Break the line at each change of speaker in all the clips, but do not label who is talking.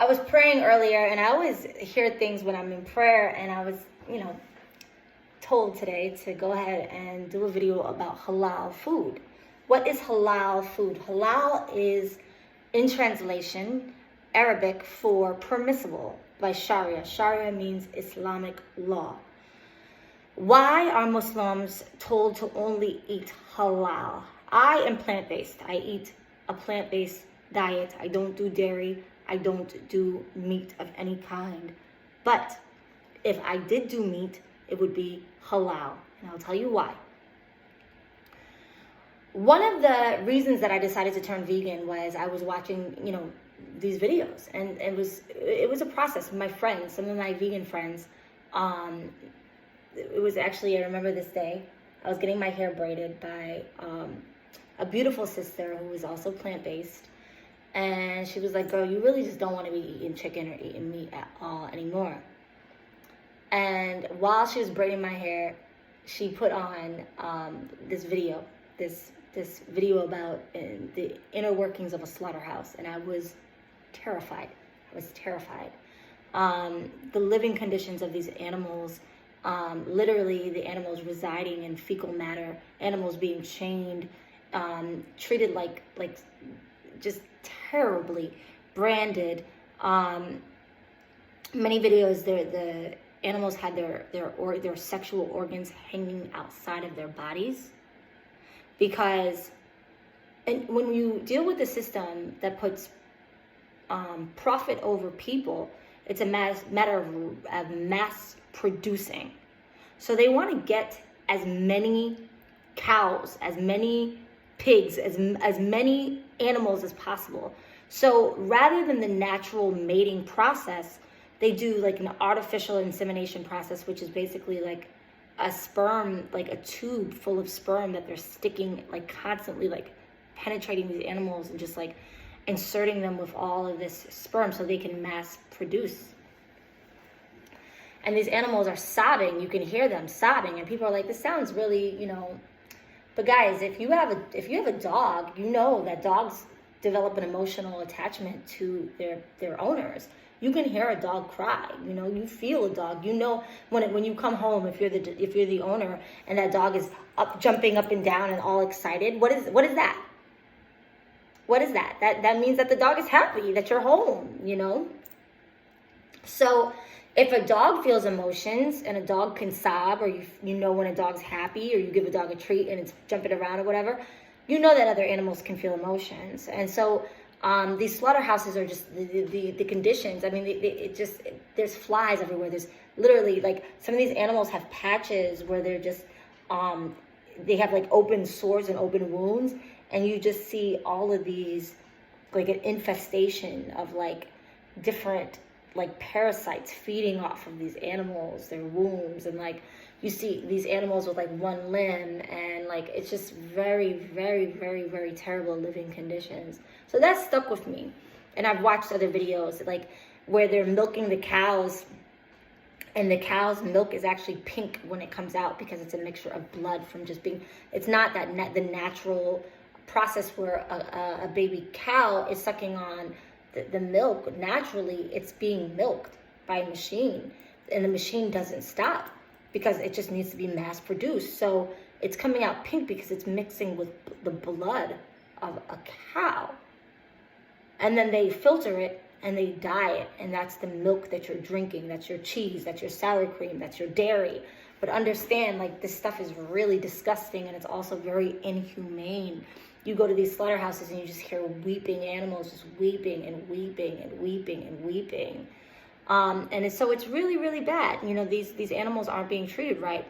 I was praying earlier, and I always hear things when I'm in prayer, and I was, told today to go ahead and do a video about halal food. What is halal food? Halal is, in translation, Arabic for permissible by Sharia. Sharia means Islamic law. Why are Muslims told to only eat halal? I am plant-based. I eat a plant-based diet. I don't do dairy. I don't do meat of any kind. But if I did do meat, it would be halal. And I'll tell you why. One of the reasons that I decided to turn vegan was I was watching, these videos, and it was a process. My friends, some of my vegan friends, it was actually, I remember this day, I was getting my hair braided by a beautiful sister who was also plant-based. And she was like, girl, you really just don't want to be eating chicken or eating meat at all anymore. And while she was braiding my hair, she put on this video about the inner workings of a slaughterhouse. And I was terrified. The living conditions of these animals, literally the animals residing in fecal matter, animals being chained, treated like just terribly branded. Many videos, the animals had their sexual organs hanging outside of their bodies, because when you deal with a system that puts profit over people, it's a matter of mass producing. So they want to get as many cows, as many pigs, as many animals as possible. So rather than the natural mating process, they do like an artificial insemination process, which is basically like a sperm, like a tube full of sperm that they're sticking, like constantly like penetrating these animals and just like inserting them with all of this sperm so they can mass produce. And these animals are sobbing. You can hear them sobbing, and people are like, this sounds really, But guys, if you have a dog, you know that dogs develop an emotional attachment to their owners. You can hear a dog cry. You feel a dog. When you come home, if you're the owner and that dog is jumping up and down and all excited, what is that? What is that? That means that the dog is happy that you're home. So if a dog feels emotions, and a dog can sob, or when a dog's happy, or you give a dog a treat and it's jumping around or whatever, that other animals can feel emotions. And so these slaughterhouses are just the conditions. I mean, there's flies everywhere. There's literally, like, some of these animals have patches where they're just, they have like open sores and open wounds, and you just see all of these, like an infestation of like different like parasites feeding off of these animals, their wounds, and like you see these animals with like one limb, and like it's just very, very, very, very terrible living conditions. So that stuck with me. And I've watched other videos like where they're milking the cows, and the cow's milk is actually pink when it comes out because it's a mixture of blood from just being, it's not that the natural process where a baby cow is sucking on the milk naturally. It's being milked by a machine, and the machine doesn't stop because it just needs to be mass produced. So it's coming out pink because it's mixing with the blood of a cow, and then they filter it and they dye it, and that's the milk that you're drinking. That's your cheese, that's your sour cream, that's your dairy. But understand, like, this stuff is really disgusting, and it's also very inhumane. You go to these slaughterhouses and you just hear weeping animals, just weeping and weeping and weeping and weeping. So it's really, really bad. These animals aren't being treated right,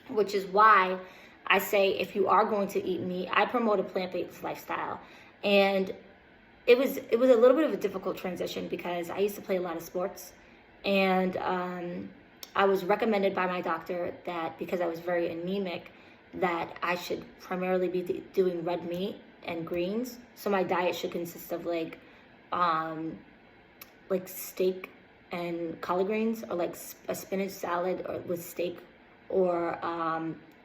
which is why I say, if you are going to eat meat, I promote a plant-based lifestyle. And it was a little bit of a difficult transition because I used to play a lot of sports, and I was recommended by my doctor that because I was very anemic, that I should primarily be doing red meat and greens. So my diet should consist of like steak and collard greens, or like a spinach salad or with steak, or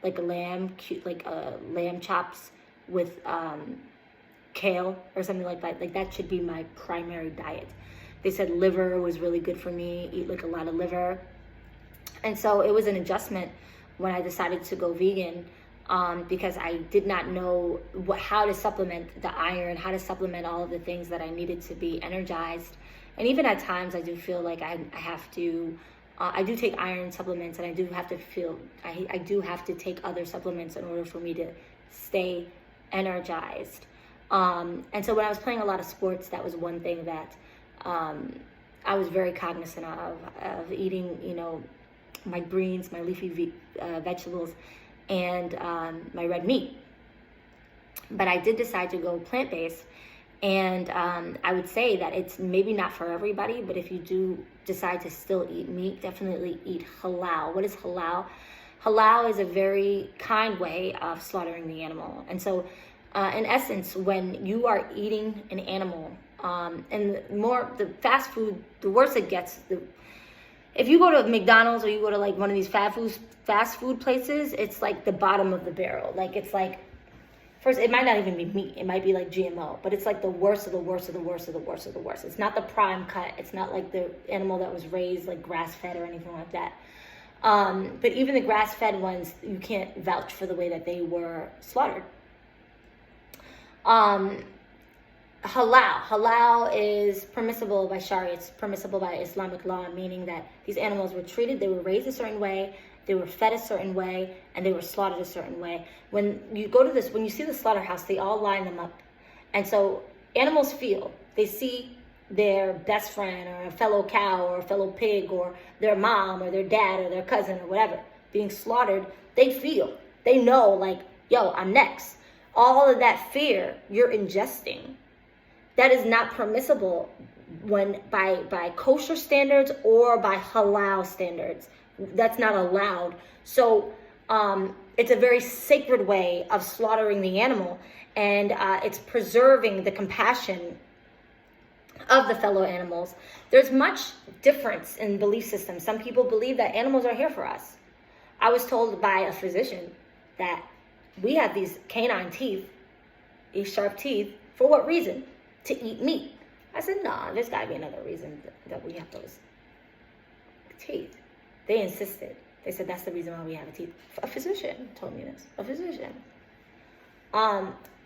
like lamb chops with kale or something like that. Like that should be my primary diet. They said liver was really good for me, eat like a lot of liver. And so it was an adjustment when I decided to go vegan, because I did not know how to supplement the iron, how to supplement all of the things that I needed to be energized. And even at times I do feel like I have to, I do take iron supplements, and I do have to feel, I do have to take other supplements in order for me to stay energized. And so when I was playing a lot of sports, that was one thing that I was very cognizant of eating, my greens, my leafy vegetables, and my red meat. But I did decide to go plant-based, and I would say that it's maybe not for everybody, but if you do decide to still eat meat, definitely eat halal. What is halal? Halal is a very kind way of slaughtering the animal. And so in essence, when you are eating an animal, and the fast food, the worse it gets, if you go to McDonald's or you go to like one of these fast food places, it's like the bottom of the barrel. Like it's like, first, it might not even be meat. It might be like GMO, but it's like the worst of the worst of the worst of the worst of the worst. It's not the prime cut. It's not like the animal that was raised like grass-fed or anything like that. But even the grass-fed ones, you can't vouch for the way that they were slaughtered. Halal is permissible by Sharia. It's permissible by Islamic law, meaning that these animals were treated, they were raised a certain way, they were fed a certain way, and they were slaughtered a certain way. When you go to when you see the slaughterhouse, they all line them up. And so animals feel, they see their best friend or a fellow cow or a fellow pig or their mom or their dad or their cousin or whatever being slaughtered. They feel, they know like, yo, I'm next. All of that fear you're ingesting, that is not permissible when by kosher standards or by halal standards. That's not allowed. So it's a very sacred way of slaughtering the animal, and it's preserving the compassion of the fellow animals. There's much difference in belief systems. Some people believe that animals are here for us. I was told by a physician that we have these canine teeth, these sharp teeth, for what reason? To eat meat. I said, nah, there's got to be another reason that we have those teeth. They insisted. They said that's the reason why we have teeth. A physician told me this. A physician.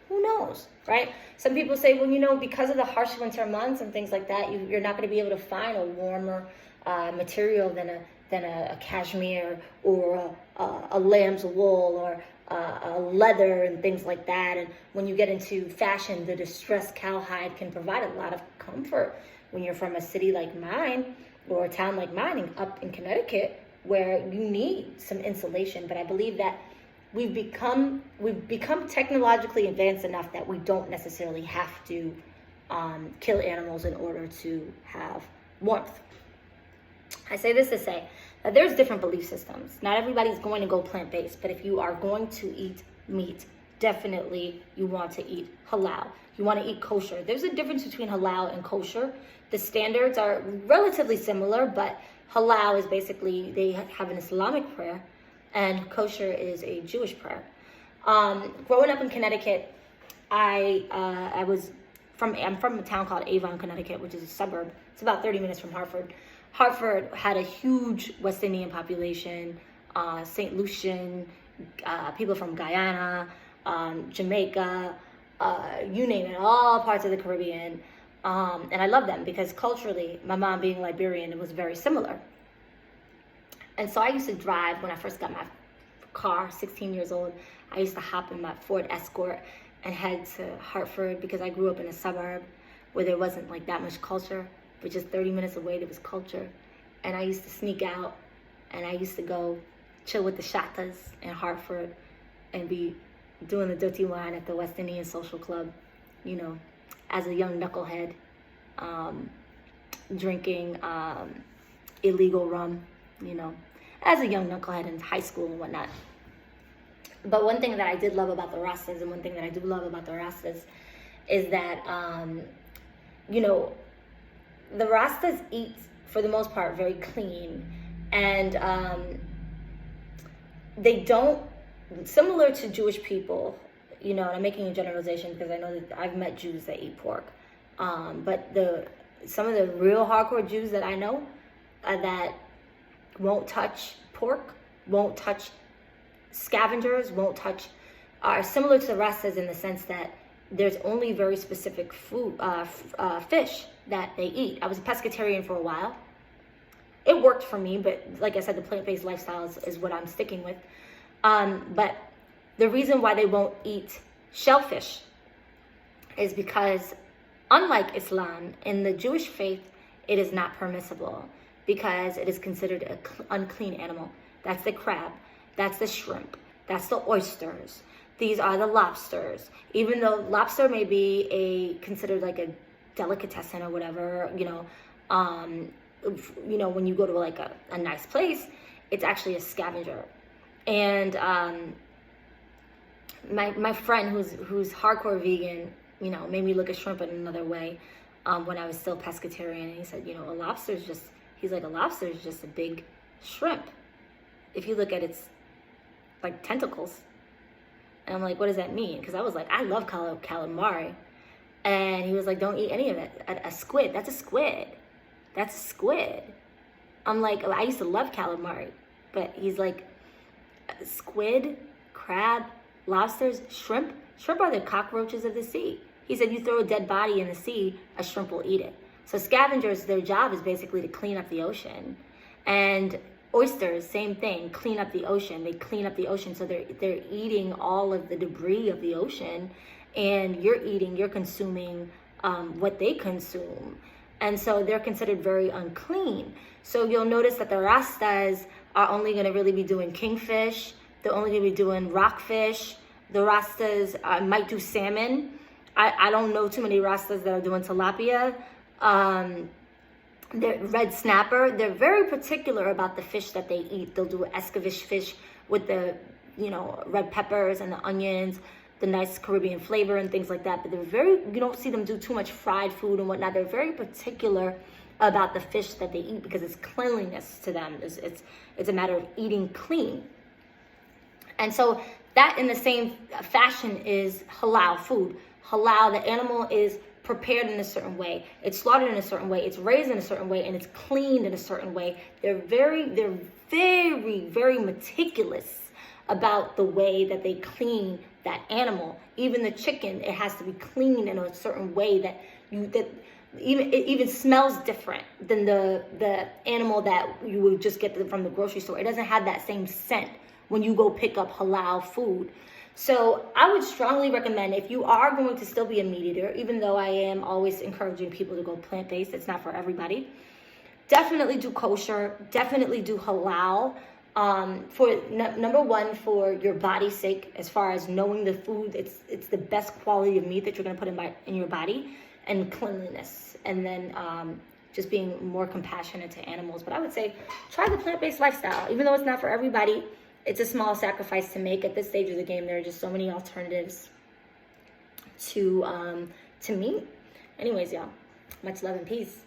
Who knows, right? Some people say, well, because of the harsh winter months and things like that, you're not going to be able to find a warmer material than a cashmere or a lamb's wool or a leather and things like that. And when you get into fashion, the distressed cowhide can provide a lot of comfort when you're from a city like mine or a town like mine up in Connecticut, where you need some insulation. But I believe that we've become technologically advanced enough that we don't necessarily have to kill animals in order to have warmth. I say this to say that there's different belief systems. Not everybody's going to go plant-based, but if you are going to eat meat, definitely you want to eat halal. You want to eat kosher. There's a difference between halal and kosher. The standards are relatively similar, but halal is basically, they have an Islamic prayer, and kosher is a Jewish prayer. Growing up in Connecticut, I'm from a town called Avon, Connecticut, which is a suburb. It's about 30 minutes from Hartford. Hartford had a huge West Indian population, St. Lucian, people from Guyana, Jamaica, you name it, all parts of the Caribbean. And I love them because culturally, my mom being Liberian, it was very similar. And so I used to drive, when I first got my car, 16 years old, I used to hop in my Ford Escort and head to Hartford because I grew up in a suburb where there wasn't like that much culture, but just 30 minutes away there was culture. And I used to sneak out and I used to go chill with the Shatas in Hartford and be doing the dirty wine at the West Indian Social Club, as a young knucklehead, drinking illegal rum, as a young knucklehead in high school and whatnot. But one thing that I did love about the Rastas, and one thing that I do love about the Rastas, is that, the Rastas eat, for the most part, very clean. And they don't, similar to Jewish people, you know, and I'm making a generalization because I know that I've met Jews that eat pork. But some of the real hardcore Jews that I know that won't touch pork, won't touch scavengers, won't touch, are similar to the Rastas in the sense that there's only very specific fish that they eat. I was a pescatarian for a while. It worked for me, but like I said, the plant-based lifestyle is what I'm sticking with. But the reason why they won't eat shellfish is because, unlike Islam, in the Jewish faith, it is not permissible because it is considered an unclean animal. That's the crab, that's the shrimp, that's the oysters. These are the lobsters. Even though lobster may be considered like a delicatessen or whatever, when you go to like a nice place, it's actually a scavenger. And my friend who's hardcore vegan, made me look at shrimp in another way when I was still pescatarian. And he said, a lobster is just a big shrimp. If you look at its like tentacles. And I'm like, what does that mean? Because I was like, I love calamari. And he was like, don't eat any of it. A squid, that's a squid. That's a squid. I'm like, I used to love calamari. But he's like, squid, crab, lobsters, shrimp. Shrimp are the cockroaches of the sea. He said, you throw a dead body in the sea, a shrimp will eat it. So scavengers, their job is basically to clean up the ocean. And oysters, same thing, clean up the ocean. They clean up the ocean, so they're eating all of the debris of the ocean, and you're consuming what they consume. And so they're considered very unclean. So you'll notice that the Rastas are only going to really be doing kingfish. They're only going to be doing rockfish. The Rastas might do salmon. I don't know too many Rastas that are doing tilapia. They're red snapper. They're very particular about the fish that they eat. They'll do escovitch fish with the, red peppers and the onions, the nice Caribbean flavor and things like that. But you don't see them do too much fried food and whatnot. They're very particular about the fish that they eat because it's cleanliness to them. It's a matter of eating clean. And so that in the same fashion is halal food. Halal, the animal is prepared in a certain way, it's slaughtered in a certain way, it's raised in a certain way, and it's cleaned in a certain way. They're very, very meticulous about the way that they clean that animal. Even the chicken, it has to be cleaned in a certain way that it even smells different than the animal that you would just get from the grocery store. It doesn't have that same scent when you go pick up halal food. So I would strongly recommend, if you are going to still be a meat eater, even though I am always encouraging people to go plant-based, it's not for everybody, definitely do kosher, definitely do halal. Number one, for your body's sake, as far as knowing the food, it's the best quality of meat that you're going to put in your body, and cleanliness, and then just being more compassionate to animals. But I would say try the plant-based lifestyle, even though it's not for everybody. It's a small sacrifice to make at this stage of the game. There are just so many alternatives to meat. Anyways, y'all, much love and peace.